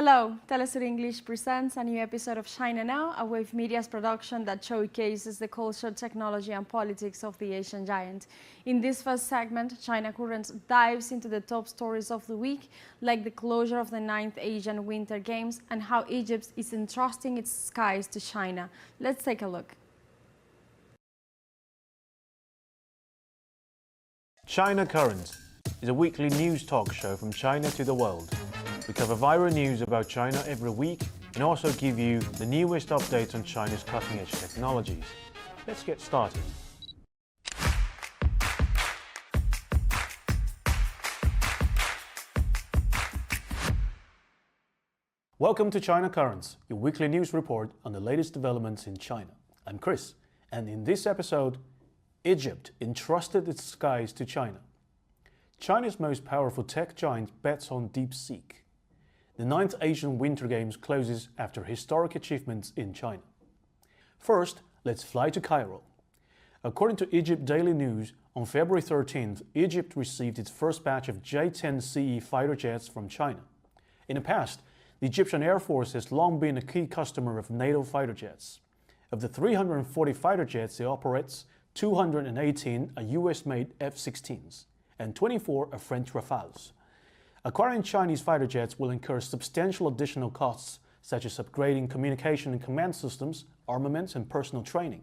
Hello, Telesur English presents a new episode of China Now, a Wave Media's production that showcases the culture, technology and politics of the Asian giant. In this first segment, China Currents dives into the top stories of the week, like the closure of the 9th Asian Winter Games and how Egypt is entrusting its skies to China. Let's take a look. China Currents is a weekly news talk show from China to the world. We cover viral news about China every week and also give you the newest updates on China's cutting-edge technologies. Let's get started. Welcome to China Currents, your weekly news report on the latest developments in China. I'm Chris, and in this episode, Egypt entrusted its skies to China. China's most powerful tech giant bets on DeepSeek. The 9th Asian Winter Games closes after historic achievements in China. First, let's fly to Cairo. According to Egypt Daily News, on February 13th, Egypt received its first batch of J-10CE fighter jets from China. In the past, the Egyptian Air Force has long been a key customer of NATO fighter jets. Of the 340 fighter jets it operates, 218 are US-made F-16s and 24 are French Rafales. Acquiring Chinese fighter jets will incur substantial additional costs, such as upgrading communication and command systems, armaments, and personal training.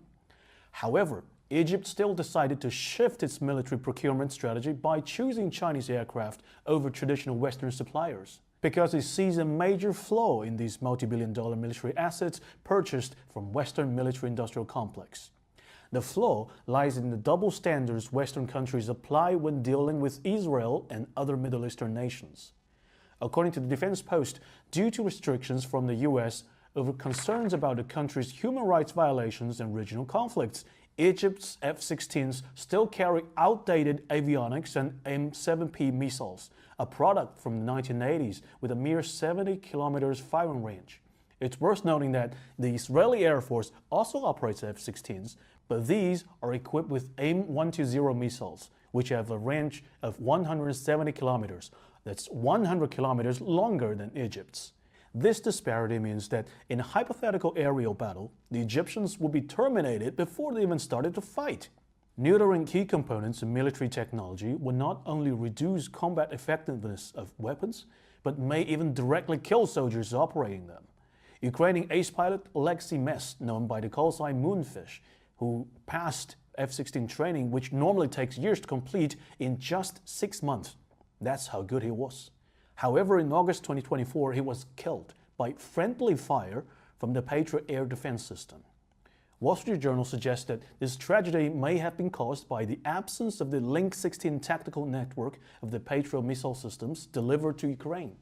However, Egypt still decided to shift its military procurement strategy by choosing Chinese aircraft over traditional Western suppliers, because it sees a major flaw in these multi-billion-dollar military assets purchased from Western military-industrial complex. The flaw lies in the double standards Western countries apply when dealing with Israel and other Middle Eastern nations. According to the Defense Post, due to restrictions from the US over concerns about the country's human rights violations and regional conflicts, Egypt's F-16s still carry outdated avionics and M7P missiles, a product from the 1980s with a mere 70 kilometers firing range. It's worth noting that the Israeli Air Force also operates F-16s, but these are equipped with AIM-120 missiles, which have a range of 170 kilometers. That's 100 kilometers longer than Egypt's. This disparity means that in a hypothetical aerial battle, the Egyptians would be terminated before they even started to fight. Neutering key components in military technology will not only reduce combat effectiveness of weapons, but may even directly kill soldiers operating them. Ukrainian ace pilot Alexei Mess, known by the call sign Moonfish, who passed F-16 training, which normally takes years to complete, in just 6 months. That's how good he was. However, in August 2024, he was killed by friendly fire from the Patriot air defense system. Wall Street Journal suggests that this tragedy may have been caused by the absence of the Link 16 tactical network of the Patriot missile systems delivered to Ukraine.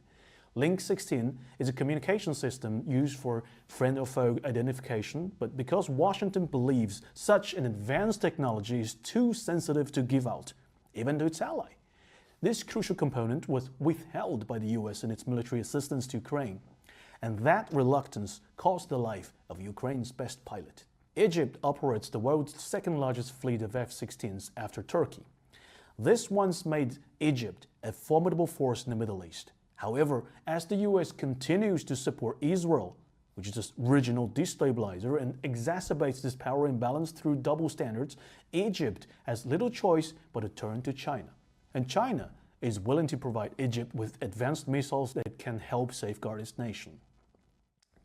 Link 16 is a communication system used for friend or foe identification, but because Washington believes such an advanced technology is too sensitive to give out, even to its ally. This crucial component was withheld by the US in its military assistance to Ukraine, and that reluctance cost the life of Ukraine's best pilot. Egypt operates the world's second largest fleet of F-16s after Turkey. This once made Egypt a formidable force in the Middle East. However, as the US continues to support Israel, which is a regional destabilizer, and exacerbates this power imbalance through double standards, Egypt has little choice but to turn to China. And China is willing to provide Egypt with advanced missiles that can help safeguard its nation.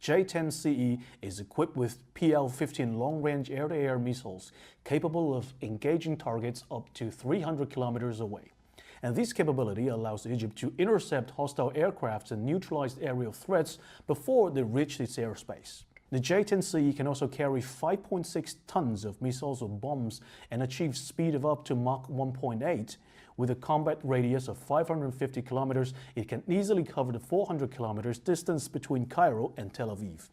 J-10CE is equipped with PL-15 long-range air-to-air missiles capable of engaging targets up to 300 kilometers away. And this capability allows Egypt to intercept hostile aircraft and neutralize aerial threats before they reach its airspace. The J-10CE can also carry 5.6 tons of missiles or bombs and achieve speed of up to Mach 1.8. With a combat radius of 550 kilometers, it can easily cover the 400 kilometers distance between Cairo and Tel Aviv.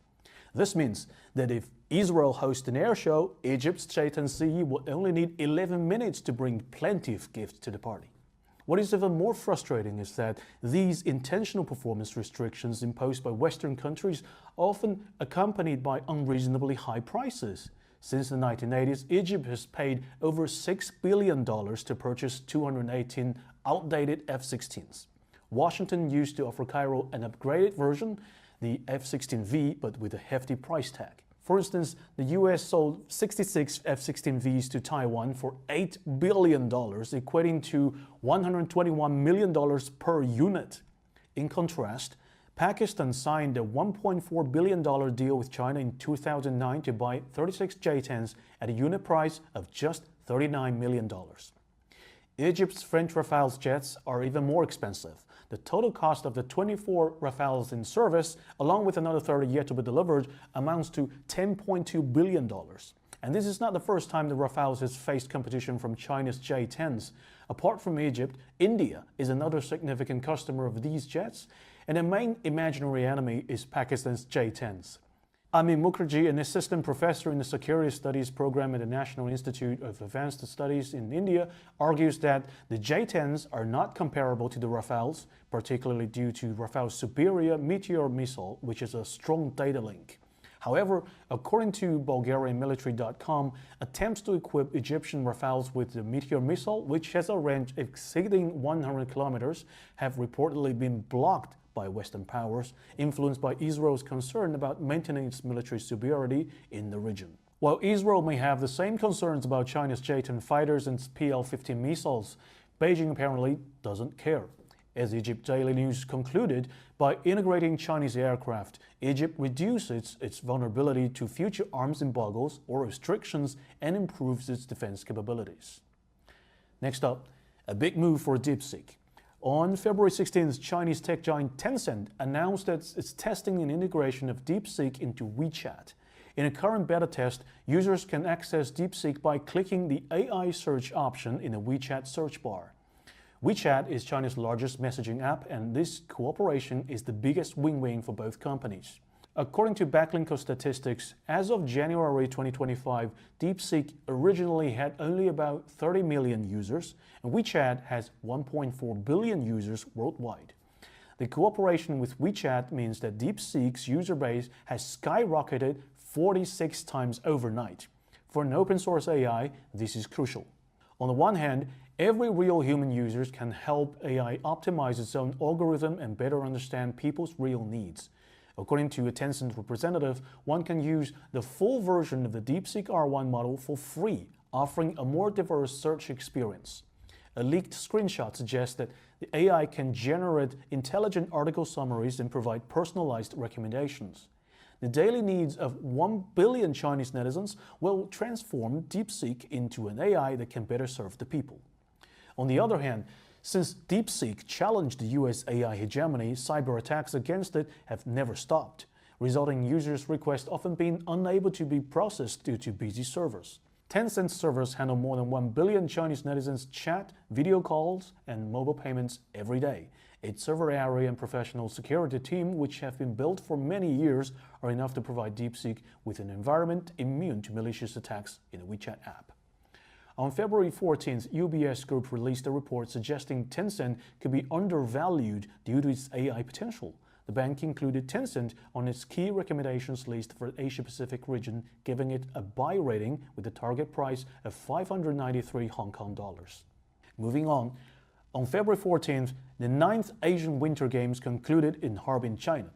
This means that if Israel hosts an air show, Egypt's J-10CE will only need 11 minutes to bring plenty of gifts to the party. What is even more frustrating is that these intentional performance restrictions imposed by Western countries are often accompanied by unreasonably high prices. Since the 1980s, Egypt has paid over $6 billion to purchase 218 outdated F-16s. Washington used to offer Cairo an upgraded version, the F-16V, but with a hefty price tag. For instance, the US sold 66 F-16Vs to Taiwan for $8 billion, equating to $121 million per unit. In contrast, Pakistan signed a $1.4 billion deal with China in 2009 to buy 36 J-10s at a unit price of just $39 million. Egypt's French Rafale jets are even more expensive. The total cost of the 24 Rafales in service, along with another 30 yet to be delivered, amounts to $10.2 billion. And this is not the first time the Rafales has faced competition from China's J-10s. Apart from Egypt, India is another significant customer of these jets, and the main imaginary enemy is Pakistan's J-10s. Amin Mukherjee, an assistant professor in the Security Studies program at the National Institute of Advanced Studies in India, argues that the J-10s are not comparable to the Rafales, particularly due to Rafale's superior Meteor missile, which is a strong data link. However, according to BulgarianMilitary.com, attempts to equip Egyptian Rafales with the Meteor missile, which has a range exceeding 100 kilometers, have reportedly been blocked by Western powers, influenced by Israel's concern about maintaining its military superiority in the region. While Israel may have the same concerns about China's J-10 fighters and PL-15 missiles, Beijing apparently doesn't care. As Egypt Daily News concluded, by integrating Chinese aircraft, Egypt reduces its vulnerability to future arms embargoes or restrictions and improves its defense capabilities. Next up, a big move for DeepSeek. On February 16th, Chinese tech giant Tencent announced that it's testing an integration of DeepSeek into WeChat. In a current beta test, users can access DeepSeek by clicking the AI search option in the WeChat search bar. WeChat is China's largest messaging app, and this cooperation is the biggest win-win for both companies. According to Backlinko statistics, as of January 2025, DeepSeek originally had only about 30 million users, and WeChat has 1.4 billion users worldwide. The cooperation with WeChat means that DeepSeek's user base has skyrocketed 46 times overnight. For an open-source AI, this is crucial. On the one hand, every real human user can help AI optimize its own algorithm and better understand people's real needs. According to a Tencent representative, one can use the full version of the DeepSeek R1 model for free, offering a more diverse search experience. A leaked screenshot suggests that the AI can generate intelligent article summaries and provide personalized recommendations. The daily needs of 1 billion Chinese netizens will transform DeepSeek into an AI that can better serve the people. On the other hand, since DeepSeek challenged the US AI hegemony, cyber attacks against it have never stopped, resulting in users' requests often being unable to be processed due to busy servers. Tencent servers handle more than 1 billion Chinese netizens' chat, video calls, and mobile payments every day. Its server area and professional security team, which have been built for many years, are enough to provide DeepSeek with an environment immune to malicious attacks in the WeChat app. On February 14th, UBS Group released a report suggesting Tencent could be undervalued due to its AI potential. The bank included Tencent on its key recommendations list for the Asia-Pacific region, giving it a buy rating with a target price of 593 Hong Kong dollars. Moving on February 14th, the 9th Asian Winter Games concluded in Harbin, China.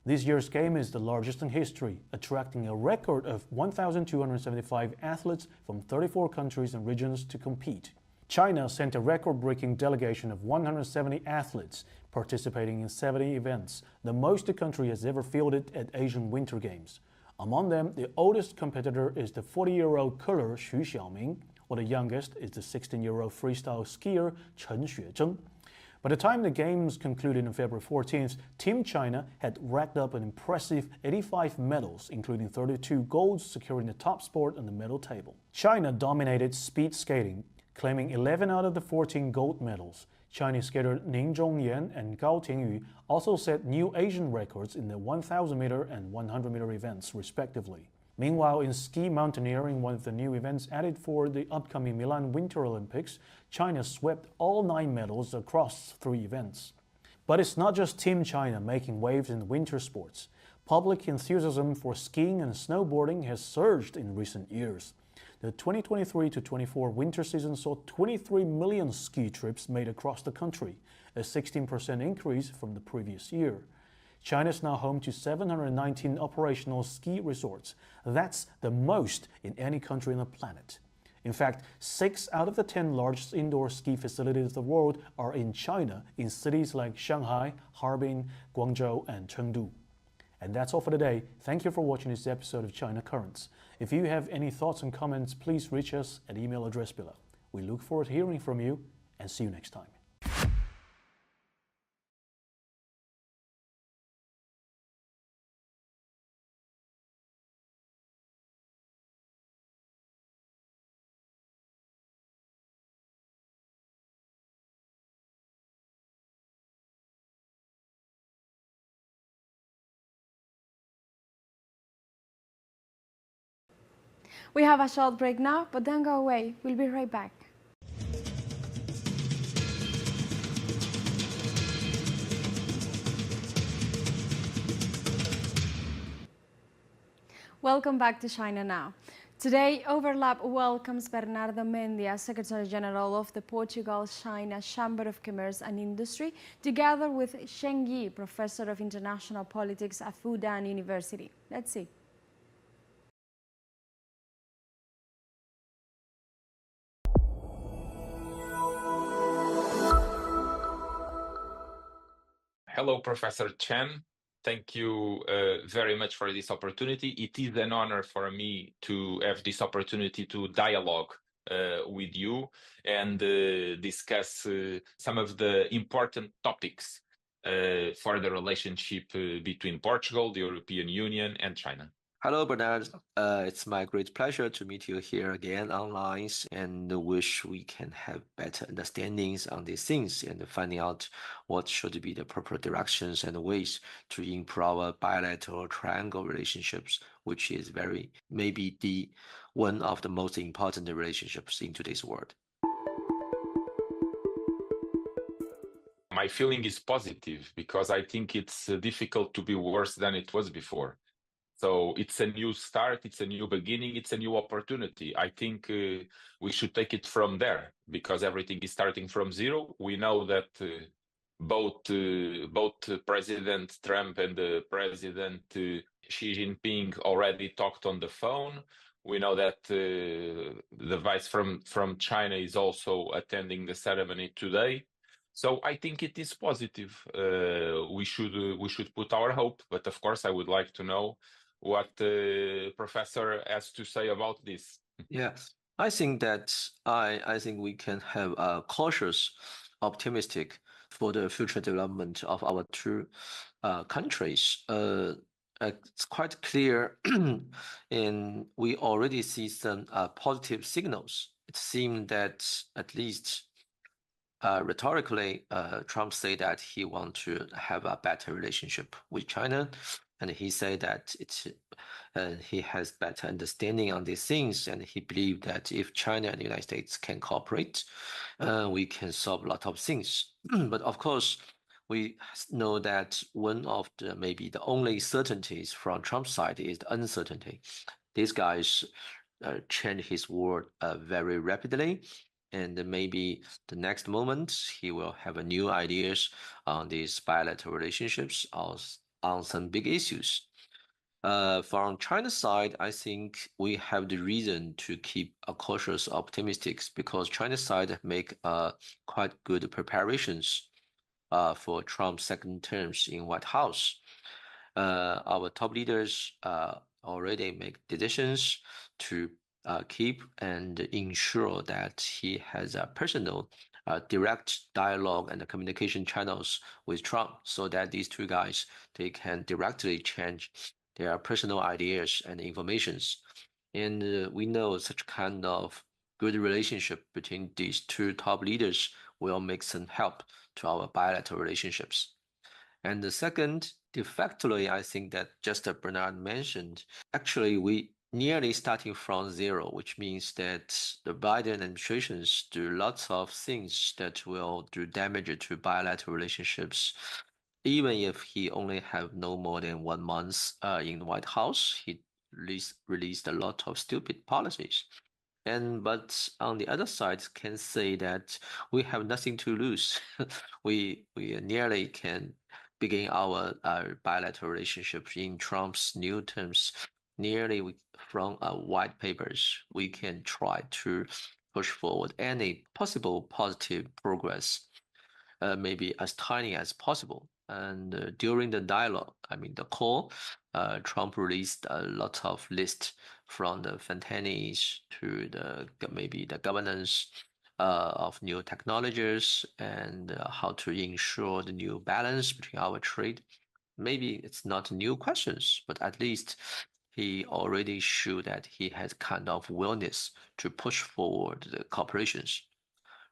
This year's game is the largest in history, attracting a record of 1,275 athletes from 34 countries and regions to compete. China sent a record-breaking delegation of 170 athletes, participating in 70 events, the most the country has ever fielded at Asian Winter Games. Among them, the oldest competitor is the 40-year-old curler Xu Xiaoming, while the youngest is the 16-year-old freestyle skier Chen Xuezheng. By the time the Games concluded on February 14th, Team China had racked up an impressive 85 medals, including 32 golds, securing the top spot on the medal table. China dominated speed skating, claiming 11 out of the 14 gold medals. Chinese skater Ning Zhongyan and Gao Tingyu also set new Asian records in the 1,000-meter and 100-meter events, respectively. Meanwhile, in ski mountaineering, one of the new events added for the upcoming Milan Winter Olympics, China swept all 9 medals across 3 events. But it's not just Team China making waves in winter sports. Public enthusiasm for skiing and snowboarding has surged in recent years. The 2023 to 24 winter season saw 23 million ski trips made across the country, a 16% increase from the previous year. China is now home to 719 operational ski resorts. That's the most in any country on the planet. In fact, 6 out of the 10 largest indoor ski facilities of the world are in China, in cities like Shanghai, Harbin, Guangzhou, and Chengdu. And that's all for today. Thank you for watching this episode of China Currents. If you have any thoughts and comments, please reach us at email address below. We look forward to hearing from you, and see you next time. We have a short break now, but don't go away. We'll be right back. Welcome back to China Now. Today, Overlap welcomes Bernardo Mendia, Secretary General of the Portugal-China Chamber of Commerce and Industry, together with Sheng Yi, Professor of International Politics at Fudan University. Let's see. Hello, Professor Chen. Thank you very much for this opportunity. It is an honor for me to have this opportunity to dialogue with you and discuss some of the important topics for the relationship between Portugal, the European Union, and China. Hello, Bernard. It's my great pleasure to meet you here again online and wish we can have better understandings on these things and finding out what should be the proper directions and ways to improve our bilateral triangle relationships, which is maybe one of the most important relationships in today's world. My feeling is positive because I think it's difficult to be worse than it was before. So it's a new start, it's a new beginning, it's a new opportunity. I think we should take it from there because everything is starting from zero. We know that both President Trump and President Xi Jinping already talked on the phone. We know that the vice from China is also attending the ceremony today. So I think it is positive. We should put our hope, but of course I would like to know what the professor has to say about this. Yes, I think that I think we can have a cautious, optimistic for the future development of our two countries. It's quite clear, and we already see some positive signals. It seems that at least rhetorically, Trump said that he wants to have a better relationship with China, and he said that he has better understanding on these things, and he believed that if China and the United States can cooperate, we can solve a lot of things. But of course, we know that one of maybe the only certainties from Trump's side is the uncertainty. These guys change his word very rapidly. And maybe the next moment he will have new ideas on these bilateral relationships or on some big issues. From China's side, I think we have the reason to keep a cautious optimistic because China's side make quite good preparations for Trump's second terms in White House. Our top leaders already make decisions to keep and ensure that he has a personal direct dialogue and communication channels with Trump so that these two guys, they can directly change their personal ideas and informations. And we know such kind of good relationship between these two top leaders will make some help to our bilateral relationships. And the second, de facto, I think that just as Bernard mentioned, actually we nearly starting from zero, which means that the Biden administrations do lots of things that will do damage to bilateral relationships. Even if he only have no more than 1 month in the White House, he released a lot of stupid policies. But on the other side, can say that we have nothing to lose. We nearly can begin our bilateral relationship in Trump's new terms. Nearly from white papers, we can try to push forward any possible positive progress, maybe as tiny as possible. And during the dialogue, I mean the call, Trump released a lot of lists from the fentanyls to maybe the governance of new technologies and how to ensure the new balance between our trade. Maybe it's not new questions, but at least he already showed that he has kind of willingness to push forward the cooperations.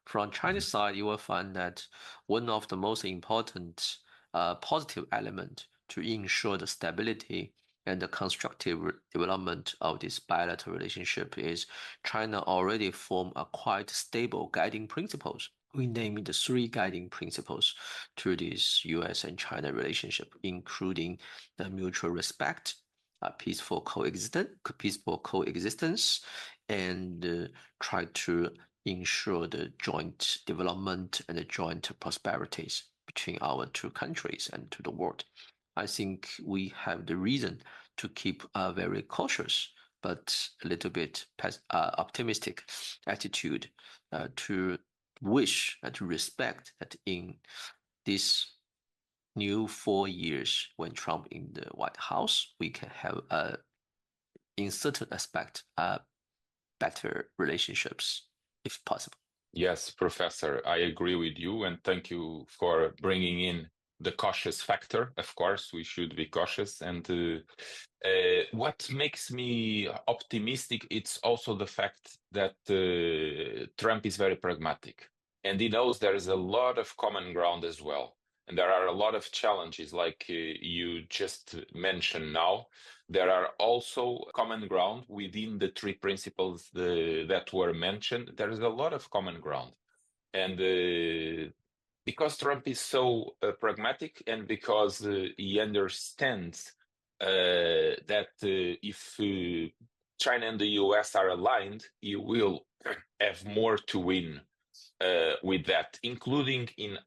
From China's side, you will find that one of the most important positive element to ensure the stability and the constructive development of this bilateral relationship is China already formed a quite stable guiding principles. We name it the three guiding principles to this U.S. and China relationship, including the mutual respect, peaceful coexistence, and try to ensure the joint development and the joint prosperities between our two countries and to the world. I think we have the reason to keep a very cautious but a little bit optimistic attitude to wish and to respect that in this new 4 years when Trump in the White House, we can have in certain aspect better relationships if possible. Yes, Professor, I agree with you, and thank you for bringing in the cautious factor. Of course, we should be cautious. And what makes me optimistic, it's also the fact that Trump is very pragmatic, and he knows there is a lot of common ground as well. And there are a lot of challenges, like you just mentioned now. There are also common ground within the three principles that were mentioned. There is a lot of common ground. And because Trump is so pragmatic, and because he understands that if China and the US are aligned, he will have more to win with that, including in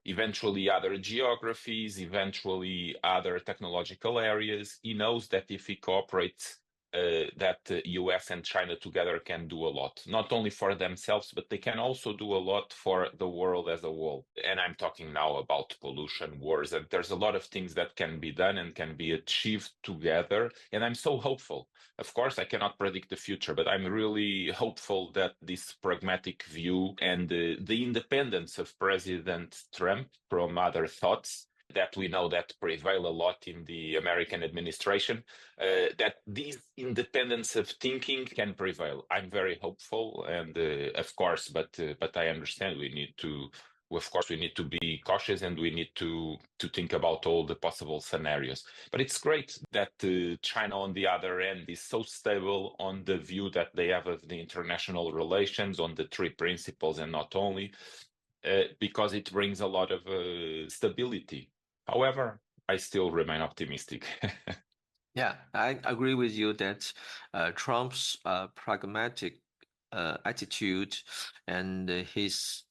eventually other geographies, eventually other technological areas. He knows that if he cooperates, that US and China together can do a lot, not only for themselves, but they can also do a lot for the world as a whole. And I'm talking now about pollution wars, and there's a lot of things that can be done and can be achieved together. And I'm so hopeful. Of course, I cannot predict the future, but I'm really hopeful that this pragmatic view and the independence of President Trump from other thoughts that we know that prevail a lot in the American administration, that this independence of thinking can prevail. I'm very hopeful, and of course, but I understand we need to. Of course, we need to be cautious, and we need to think about all the possible scenarios. But it's great that China, on the other end, is so stable on the view that they have of the international relations, on the three principles, and not only, because it brings a lot of stability. However, I still remain optimistic. Yeah, I agree with you that Trump's pragmatic attitude and his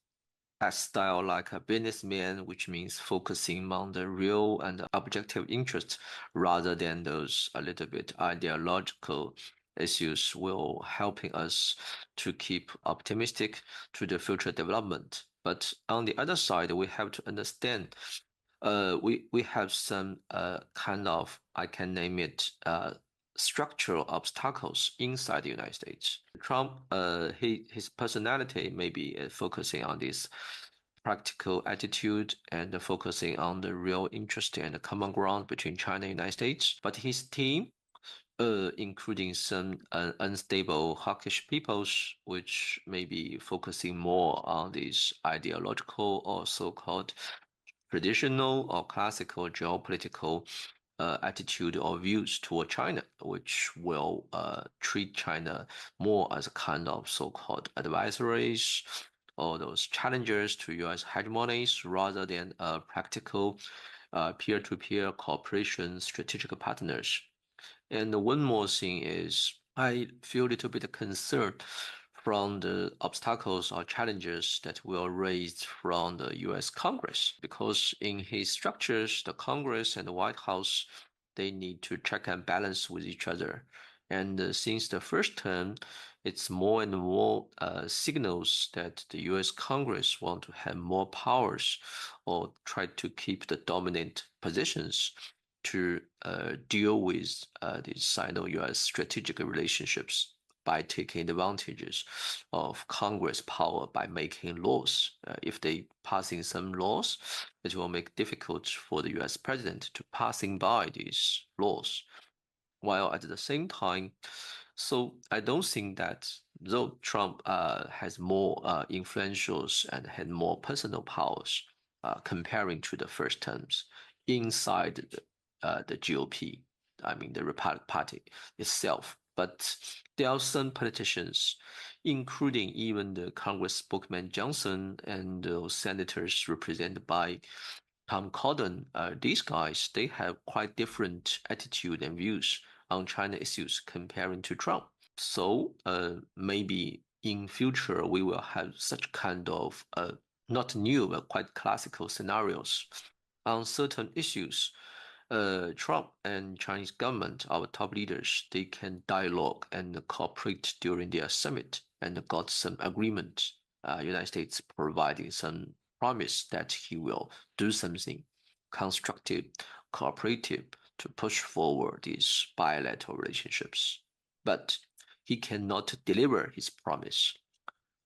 style like a businessman, which means focusing on the real and objective interests rather than those a little bit ideological issues, will helping us to keep optimistic to the future development. But on the other side, we have to understand we have some kind of, I can name it, structural obstacles inside the United States. Trump, his personality may be focusing on this practical attitude and focusing on the real interest and the common ground between China and the United States. But his team, including some unstable hawkish peoples, which may be focusing more on these ideological or so-called traditional or classical geopolitical attitude or views toward China, which will treat China more as a kind of so-called adversaries or those challengers to U.S. hegemonies rather than practical peer-to-peer cooperation strategic partners. And one more thing is, I feel a little bit concerned from the obstacles or challenges that were raised from the U.S. Congress, because in his structures, the Congress and the White House, they need to check and balance with each other. And since the first term, it's more and more signals that the U.S. Congress want to have more powers or try to keep the dominant positions to deal with these Sino-US strategic relationships by taking advantages of Congress power by making laws. If they passing some laws, it will make it difficult for the US president to passing by these laws. While at the same time, so I don't think that though Trump has more influentials and had more personal powers comparing to the first terms inside the GOP, I mean the Republican Party itself. But there are some politicians, including even the Congress spokesman Johnson and the senators represented by Tom Cotton, these guys, they have quite different attitude and views on China issues comparing to Trump. So maybe in future we will have such kind of not new but quite classical scenarios on certain issues. Trump and Chinese government, our top leaders, they can dialogue and cooperate during their summit and got some agreement. United States providing some promise that he will do something constructive, cooperative to push forward these bilateral relationships. But he cannot deliver his promise.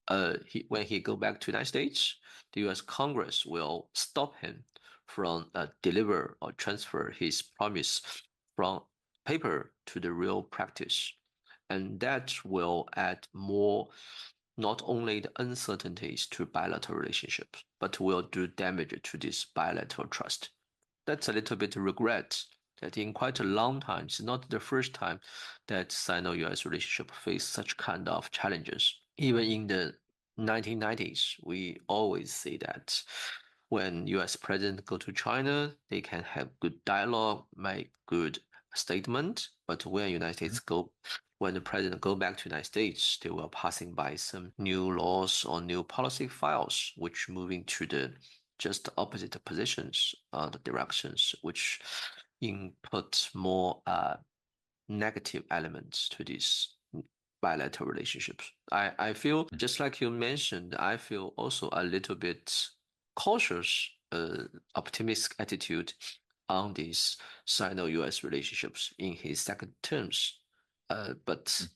When he go back to the United States, the U.S. Congress will stop him from deliver or transfer his promise from paper to the real practice. And that will add more, not only the uncertainties to bilateral relationships, but will do damage to this bilateral trust. That's a little bit regret that in quite a long time, it's not the first time that Sino-US relationship face such kind of challenges. Even in the 1990s, we always say that when US president go to China, they can have good dialogue, make good statement, but when United States go, when the president go back to United States, they will passing by some new laws or new policy files, which moving to the just opposite positions, the directions, which input more negative elements to these bilateral relationships. I feel, just like you mentioned, I feel also a little bit cautious, optimistic attitude on these Sino-US relationships in his second terms. But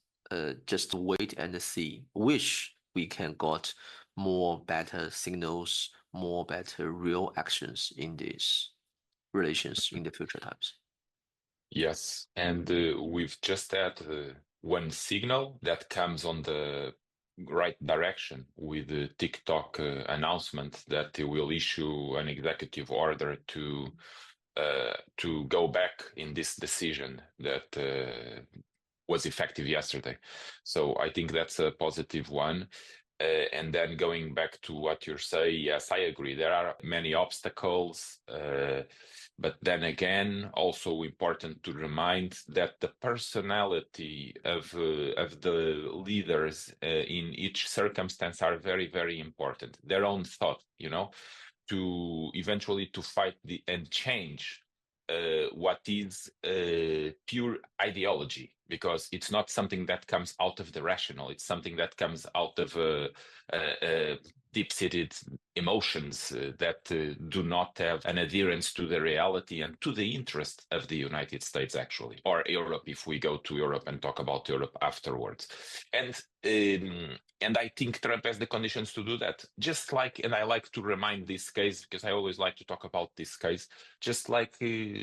just wait and see. Wish we can got more better signals, more better real actions in these relations in the future times. Yes, and we've just had one signal that comes on the right direction with the TikTok announcement that they will issue an executive order to go back in this decision that was effective yesterday. So I think that's a positive one. And then going back to what you say, yes, I agree. There are many obstacles, but then again, also important to remind that the personality of the leaders in each circumstance are very, very important. Their own thought, to eventually to fight and change what is pure ideology, because it's not something that comes out of the rational. It's something that comes out of deep-seated emotions that do not have an adherence to the reality and to the interest of the United States, actually, or Europe, if we go to Europe and talk about Europe afterwards. And I think Trump has the conditions to do that. Just like, and I like to remind this case, because I always like to talk about this case, just like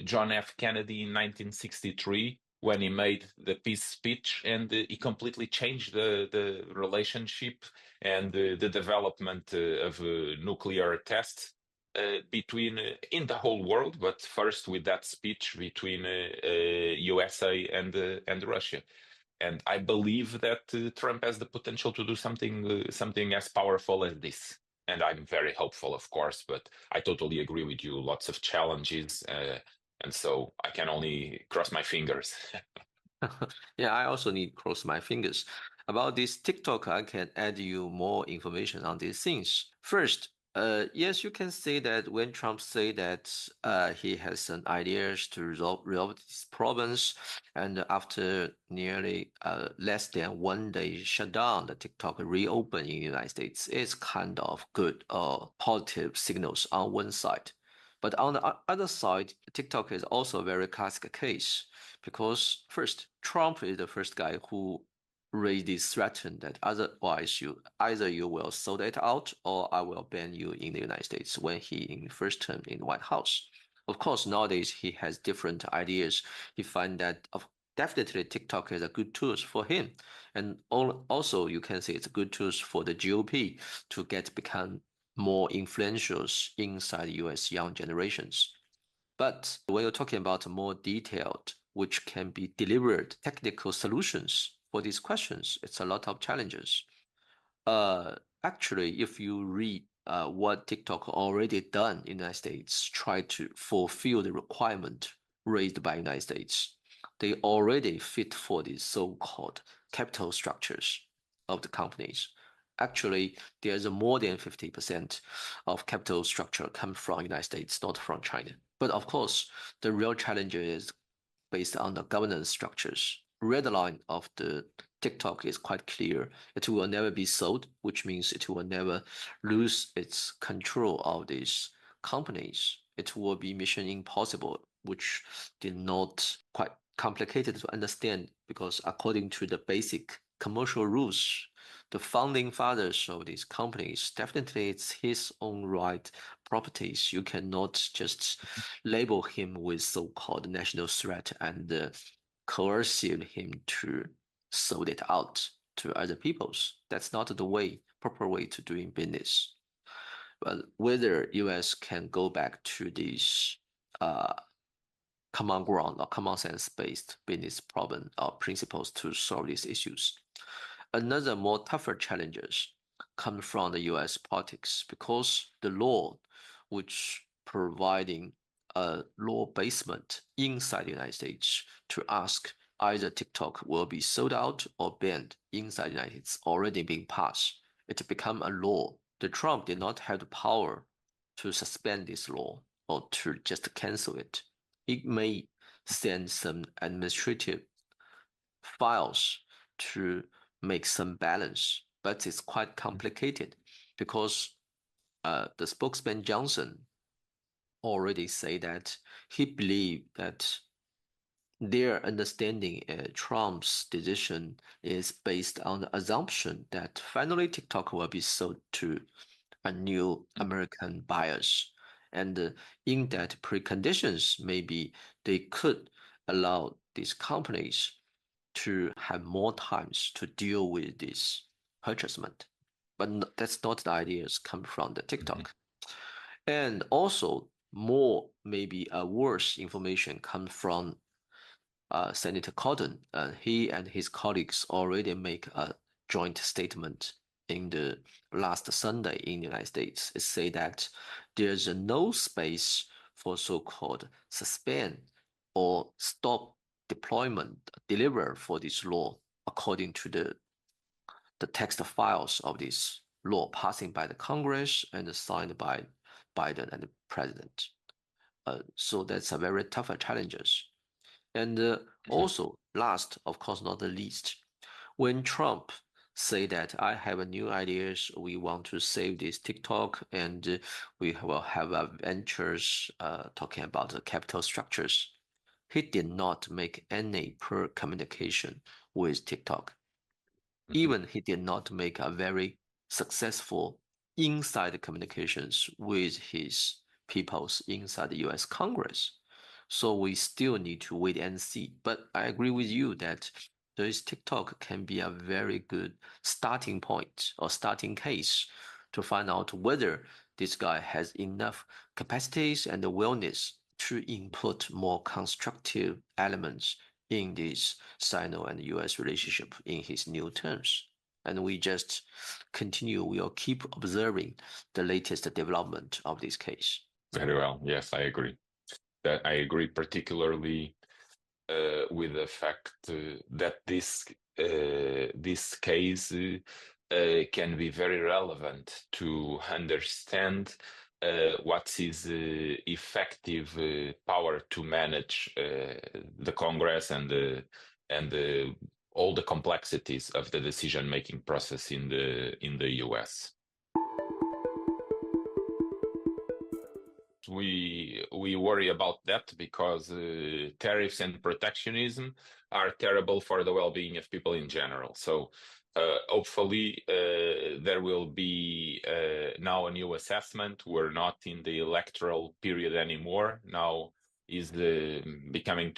John F. Kennedy in 1963, when he made the peace speech, and he completely changed the relationship and the development of nuclear tests between in the whole world, but first with that speech between USA and Russia. And I believe that Trump has the potential to do something as powerful as this. And I'm very hopeful, of course, but I totally agree with you. Lots of challenges. And so I can only cross my fingers. Yeah, I also need to cross my fingers. About this TikTok, I can add you more information on these things. First, yes, you can say that when Trump say that he has some ideas to resolve these problems, and after nearly less than 1 day shutdown, the TikTok reopen in the United States is kind of good positive signals on one side. But on the other side, TikTok is also a very classic case because first, Trump is the first guy who raised this threat that otherwise you will sold it out or I will ban you in the United States when he in first term in the White House. Of course, nowadays he has different ideas. He find that definitely TikTok is a good tools for him, and also you can say it's a good tools for the GOP to become more influential inside U.S. young generations. But when you're talking about more detailed, which can be delivered technical solutions for these questions, it's a lot of challenges. Actually, if you read what TikTok already done in the United States, try to fulfill the requirement raised by United States, they already fit for the so-called capital structures of the companies. Actually, there's more than 50% of capital structure come from United States, not from China. But of course, the real challenge is based on the governance structures. Red line of the TikTok is quite clear. It will never be sold, which means it will never lose its control of these companies. It will be mission impossible, which did not quite complicated to understand because according to the basic commercial rules, the founding fathers of these companies, definitely it's his own right properties. You cannot just label him with so-called national threat and coercive him to sold it out to other peoples. That's not the proper way to doing business. But whether US can go back to these common ground or common sense based business problem or principles to solve these issues. Another more tougher challenges come from the US politics because the law which providing a law basement inside the United States to ask either TikTok will be sold out or banned inside the United States already being passed. It become a law. The Trump did not have the power to suspend this law or to just cancel it. It may send some administrative files to make some balance, but it's quite complicated because the spokesman Johnson already say that he believed that their understanding Trump's decision is based on the assumption that finally TikTok will be sold to a new American buyers. And in that preconditions, maybe they could allow these companies to have more times to deal with this purchasement. But that's not the ideas come from the TikTok. And also more maybe a worse information comes from Senator Cotton. He and his colleagues already make a joint statement in the last Sunday in the United States. It say that there's no space for so-called suspend or stop deployment deliver for this law according to the text files of this law passing by the Congress and signed by Biden and the president. So that's a very tough challenges. And also, last, of course, not the least, when Trump say that I have a new ideas, we want to save this TikTok, and we will have ventures talking about the capital structures. He did not make any per communication with TikTok. Even he did not make a very successful inside communications with his peoples inside the US Congress. So we still need to wait and see. But I agree with you that this TikTok can be a very good starting point or starting case to find out whether this guy has enough capacities and the willingness to input more constructive elements in this Sino and US relationship in his new terms. And we just continue, we'll keep observing the latest development of this case. Very well. Yes, I agree. That I agree particularly with the fact that this case can be very relevant to understand what is effective power to manage the Congress and all the complexities of the decision-making process in the US. We worry about that because tariffs and protectionism are terrible for the well-being of people in general. So hopefully there will be now a new assessment. We're not in the electoral period anymore. Now is becoming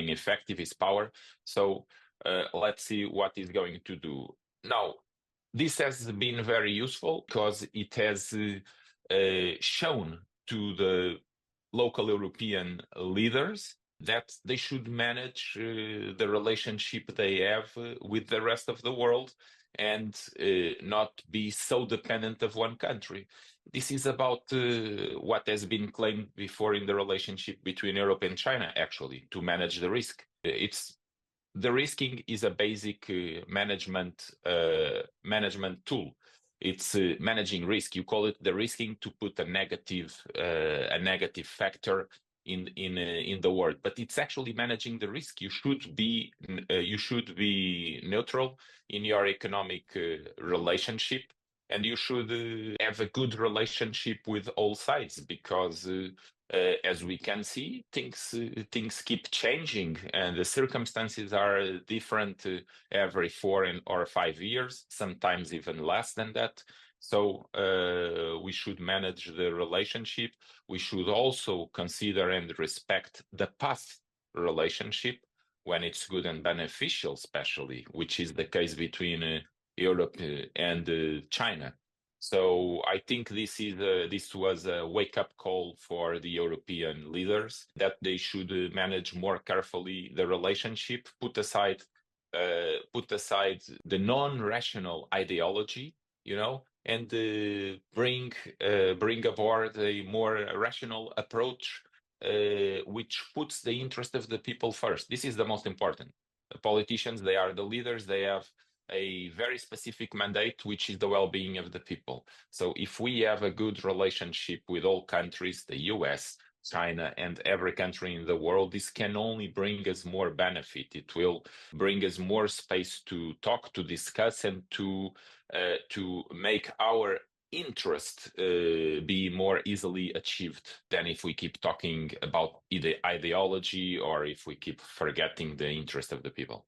effective is power. So let's see what is going to do. Now, this has been very useful because it has shown to the local European leaders that they should manage the relationship they have with the rest of the world and not be so dependent of one country. This is about what has been claimed before in the relationship between Europe and China, actually, to manage the risk. The risking is a basic management tool. It's managing risk. You call it the risking to put a negative factor in the word, but it's actually managing the risk. You should be neutral in your economic relationship, and you should have a good relationship with all sides because as we can see, things keep changing, and the circumstances are different every 4 or 5 years, sometimes even less than that. So we should manage the relationship. We should also consider and respect the past relationship when it's good and beneficial, especially, which is the case between Europe and China. So I think this was a wake-up call for the European leaders that they should manage more carefully the relationship, put aside the non-rational ideology, and bring aboard a more rational approach, which puts the interest of the people first. This is the most important. The politicians, they are the leaders. They have a very specific mandate, which is the well-being of the people. So if we have a good relationship with all countries, the US, China, and every country in the world, this can only bring us more benefit. It will bring us more space to talk, to discuss, and to make our interest be more easily achieved than if we keep talking about ideology or if we keep forgetting the interest of the people.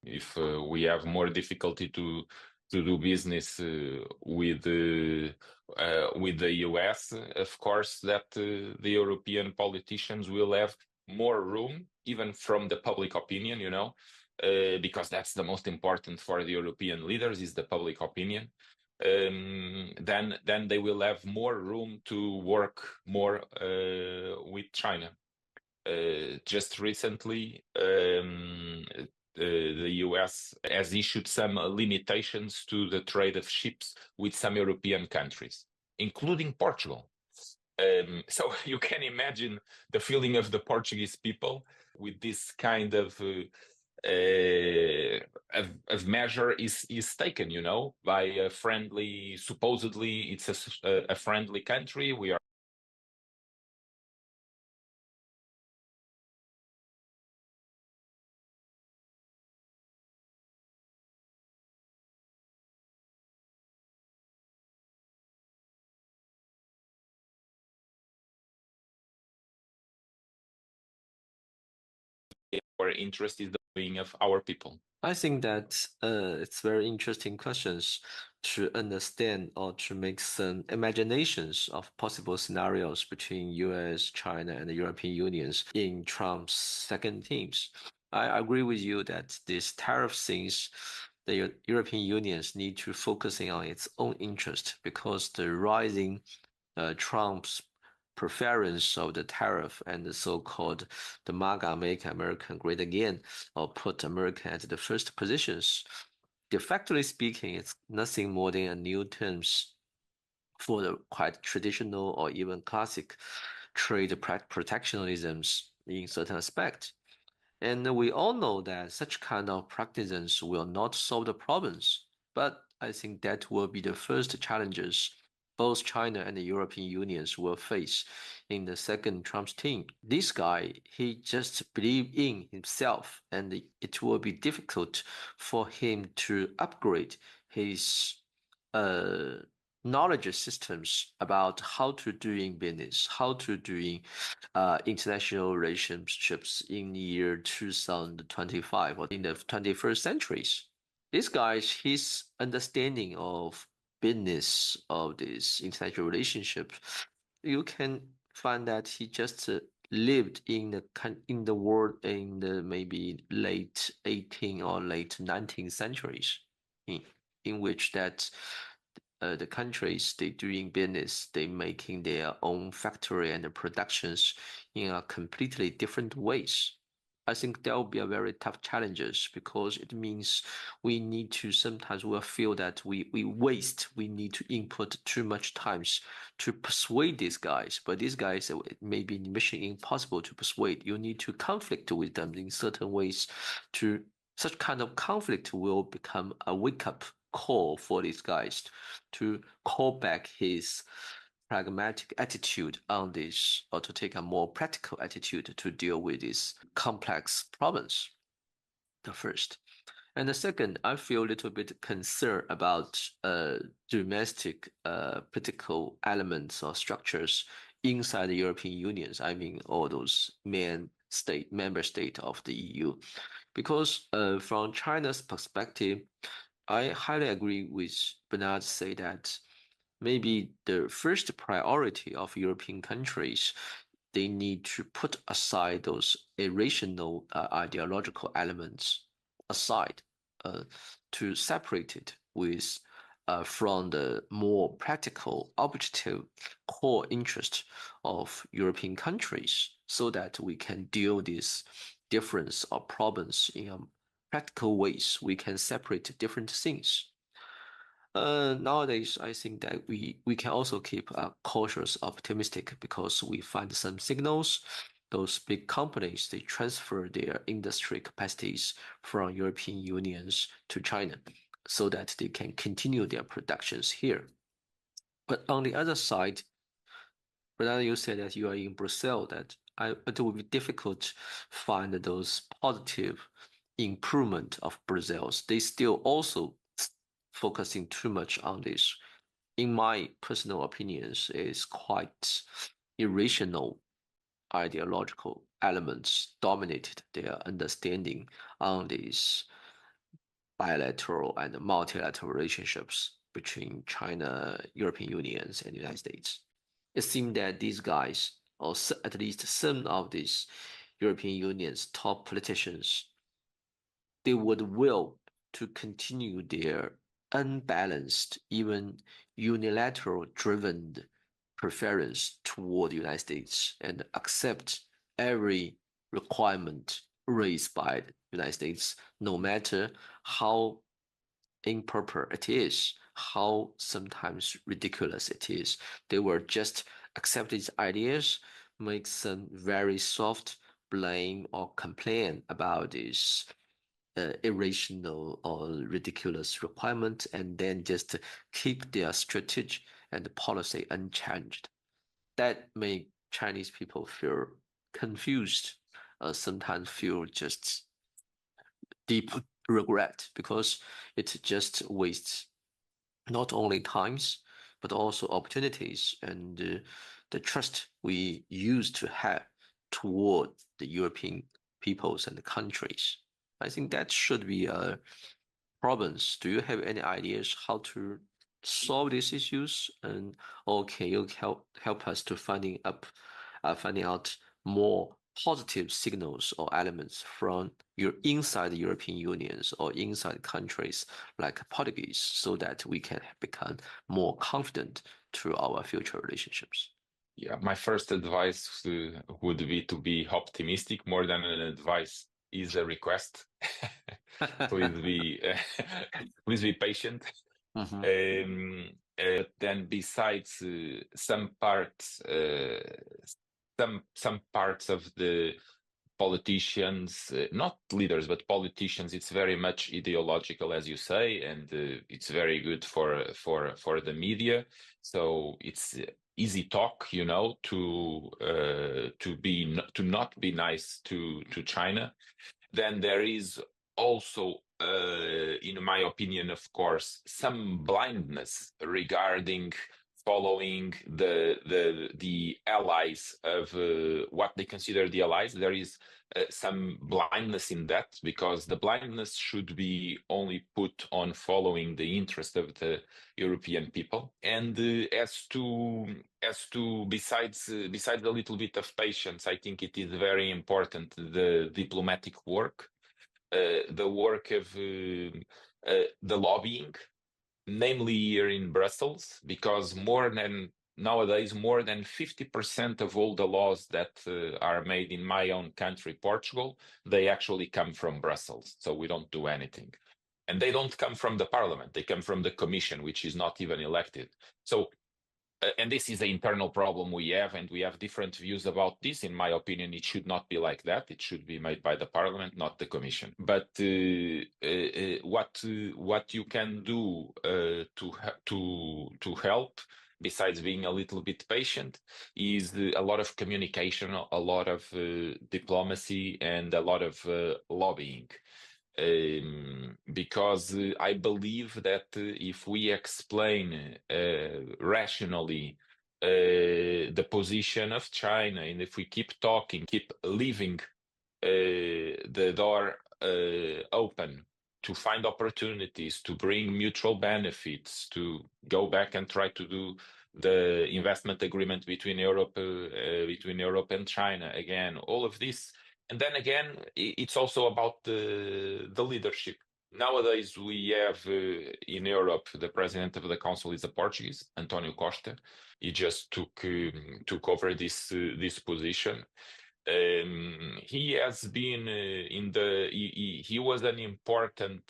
If we have more difficulty to do business with the US, of course, that the European politicians will have more room, even from the public opinion, because that's the most important for the European leaders is the public opinion. Then they will have more room to work more with China. Just recently, the US has issued some limitations to the trade of ships with some European countries, including Portugal. So you can imagine the feeling of the Portuguese people with this kind of measure is taken, by a friendly, supposedly it's a friendly country. We are our interest is the well-being of our people. I think that it's very interesting questions to understand or to make some imaginations of possible scenarios between US, China, and the European Unions in Trump's second teams. I agree with you that these tariff things, the European Unions need to focusing on its own interest because the rising Trump's preference of the tariff and the so-called the MAGA, Make America Great Again, or put America at the first positions. De facto speaking, it's nothing more than a new terms for the quite traditional or even classic trade protectionisms in certain aspects. And we all know that such kind of practices will not solve the problems. But I think that will be the first challenges both China and the European unions will face in the second Trump's team. This guy, he just believes in himself, and it will be difficult for him to upgrade his knowledge systems about how to doing business, how to doing international relationships in the year 2025 or in the 21st centuries. This guy, his understanding of business of this international relationship, you can find that he just lived in the world in the maybe late 18th or late 19th centuries, in which that the countries they doing business, they making their own factory and the productions in a completely different ways. I think that will be a very tough challenges because it means we need to sometimes we'll feel that we need to input too much times to persuade these guys. But these guys, it may be mission impossible to persuade. You need to conflict with them in certain ways. To such kind of conflict will become a wake up call for these guys to call back his pragmatic attitude on this, or to take a more practical attitude to deal with these complex problems. The first. And the second, I feel a little bit concerned about domestic political elements or structures inside the European Unions. I mean, all those member state of the EU, because from China's perspective, I highly agree with Bernard say that maybe the first priority of European countries, they need to put aside those irrational ideological elements aside to separate it with from the more practical, objective core interest of European countries so that we can deal this difference or problems in a practical ways. We can separate different things. Nowadays, I think that we can also keep cautious optimistic because we find some signals. Those big companies, they transfer their industry capacities from European unions to China so that they can continue their productions here. But on the other side, Bernardo, you said that you are in Brazil, that it will be difficult to find those positive improvement of Brazil's. They still also focusing too much on this. In my personal opinions, is quite irrational ideological elements dominated their understanding on these bilateral and multilateral relationships between China, European Unions, and the United States. It seemed that these guys, or at least some of these European Union's top politicians, they would will to continue their unbalanced, even unilateral driven preference toward the United States and accept every requirement raised by the United States, no matter how improper it is, how sometimes ridiculous it is. They will just accept these ideas, make some very soft blame or complain about this irrational or ridiculous requirement, and then just keep their strategy and policy unchanged. That make Chinese people feel confused, sometimes feel just deep regret because it just wastes not only times but also opportunities and the trust we used to have toward the European peoples and the countries. I think that should be a problems. Do you have any ideas how to solve these issues? And or can you help us to finding out more positive signals or elements from your inside the European unions or inside countries like Portuguese, so that we can become more confident to our future relationships? Yeah, my first advice would be to be optimistic more than an advice. Is a request. Please be patient. Then besides some parts of the politicians, not leaders, but politicians, it's very much ideological, as you say, and it's very good for the media. So it's easy talk, you know, to not be nice to China. Then there is also, in my opinion, of course, some blindness regarding following the allies of what they consider the allies. There is some blindness in that, because the blindness should be only put on following the interest of the European people. And as to besides a little bit of patience, I think it is very important, the diplomatic work, the work of the lobbying, namely here in Brussels, because nowadays more than 50% of all the laws that are made in my own country, Portugal, they actually come from Brussels. So we don't do anything. And they don't come from the parliament, they come from the commission, which is not even elected. So and this is the internal problem we have, and we have different views about this. In my opinion, it should not be like that. It should be made by the parliament, not the commission. But what you can do to help, besides being a little bit patient, is a lot of communication, a lot of diplomacy, and a lot of lobbying. Because I believe that if we explain rationally the position of China, and if we keep talking, keep leaving the door open to find opportunities, to bring mutual benefits, to go back and try to do the investment agreement between Europe and China again, all of this. And then again, it's also about the leadership. Nowadays, we have in Europe, the president of the council is a Portuguese, Antonio Costa. He just took over this position. He has been he was an important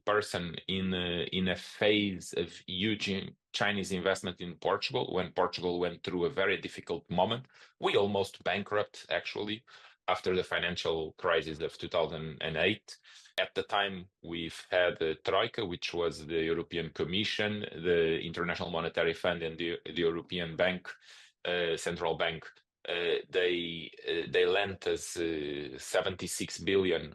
person in a phase of huge Chinese investment in Portugal, when Portugal went through a very difficult moment. We almost bankrupt, actually, after the financial crisis of 2008. At the time, we've had the Troika, which was the European Commission, the International Monetary Fund, and the European Bank, Central Bank. They lent us 76 billion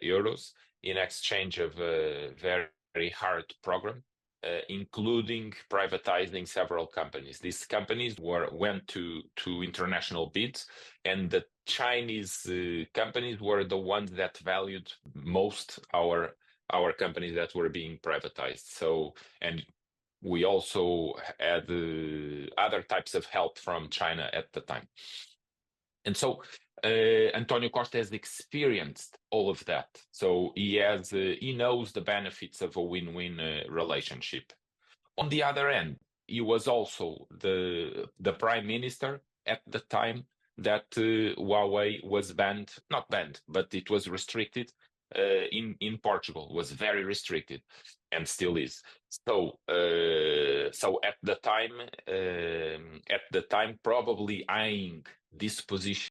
euros in exchange of a very hard program, including privatizing several companies. These companies went to international bids, and the Chinese companies were the ones that valued most our companies that were being privatized. So, and we also had other types of help from China at the time. And so Antonio Costa has experienced all of that. So he knows the benefits of a win-win relationship. On the other end, he was also the prime minister at the time that Huawei was not banned, but it was restricted in Portugal, was very restricted, and still is. So at the time, probably eyeing this position